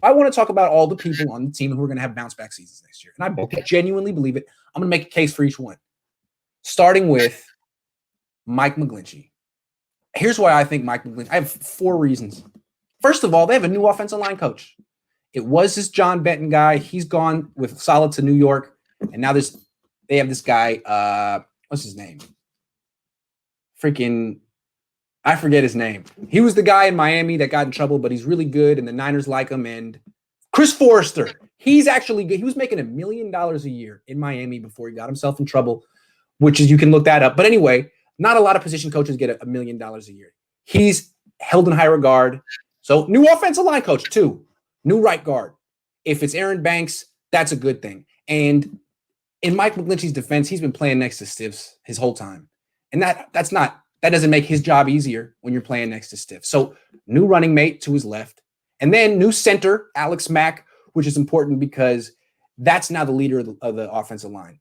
I want to talk about all the people on the team who are going to have bounce back seasons next year. And I genuinely believe it. I'm going to make a case for each one, starting with Mike McGlinchey. Here's why I think Mike McGlinchey. I have 4 reasons. First of all, they have a new offensive line coach. It was this John Benton guy. He's gone with Solid to New York. And now they have this guy. What's his name? I forget his name. He was the guy in Miami that got in trouble, but he's really good, and the Niners like him. And Chris Forrester, he's actually good. He was making $1 million a year in Miami before he got himself in trouble, which is, you can look that up. But anyway, not a lot of position coaches get $1 million a year. He's held in high regard. So new offensive line coach, too. New right guard. If it's Aaron Banks, that's a good thing. And in Mike McGlinchey's defense, he's been playing next to Stiffs his whole time. And that doesn't make his job easier when you're playing next to Stiff. So new running mate to his left. And then new center, Alex Mack, which is important because that's now the leader of the offensive line.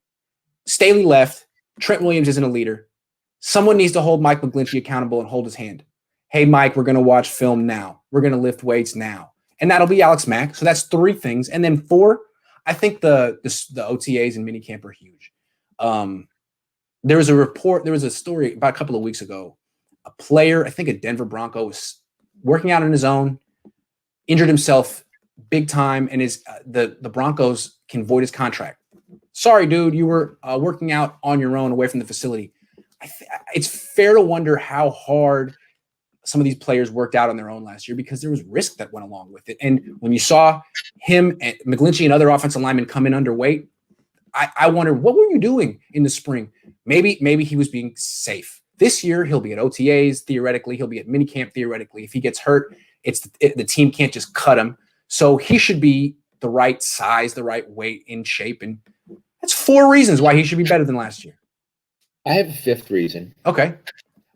Staley left. Trent Williams isn't a leader. Someone needs to hold Mike McGlinchey accountable and hold his hand. Hey, Mike, we're going to watch film now. We're going to lift weights now. And that'll be Alex Mack. So that's 3 things. And then 4, I think the OTAs and minicamp are huge. There was a story about a couple of weeks ago. A player, I think a Denver Bronco, was working out on his own, injured himself big time, and the Broncos can void his contract. Sorry, dude, you were working out on your own away from the facility. It's fair to wonder how hard some of these players worked out on their own last year because there was risk that went along with it. And when you saw him and McGlinchey and other offensive linemen come in underweight, I wonder, what were you doing in the spring? Maybe he was being safe. This year, he'll be at OTAs, theoretically. He'll be at minicamp, theoretically. If he gets hurt, the team can't just cut him. So he should be the right size, the right weight, in shape. And that's 4 reasons why he should be better than last year. I have a 5th reason. Okay.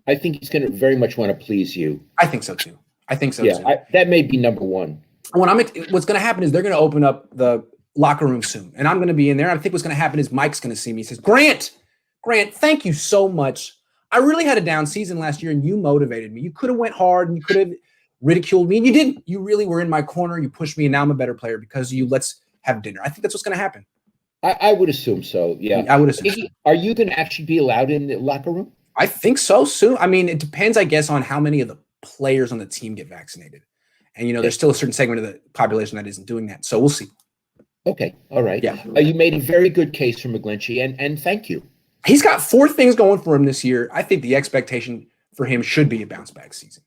I think he's going to very much want to please you. I think so, too. That may be number 1. What's going to happen is they're going to open up the locker room soon, and I'm going to be in there. I think what's going to happen is Mike's going to see me. He says, Grant, thank you so much. I really had a down season last year, and you motivated me. You could have went hard, and you could have ridiculed me, and you didn't. You really were in my corner. You pushed me, and now I'm a better player because of you. Let's have dinner. I think that's what's going to happen. I would assume so, yeah. I would assume so. Are you going to actually be allowed in the locker room? I think so soon. I mean, it depends, I guess, on how many of the players on the team get vaccinated. And, there's still a certain segment of the population that isn't doing that. So we'll see. Okay. All right. Yeah. You made a very good case for McGlinchey, and thank you. He's got 4 things going for him this year. I think the expectation for him should be a bounce back season.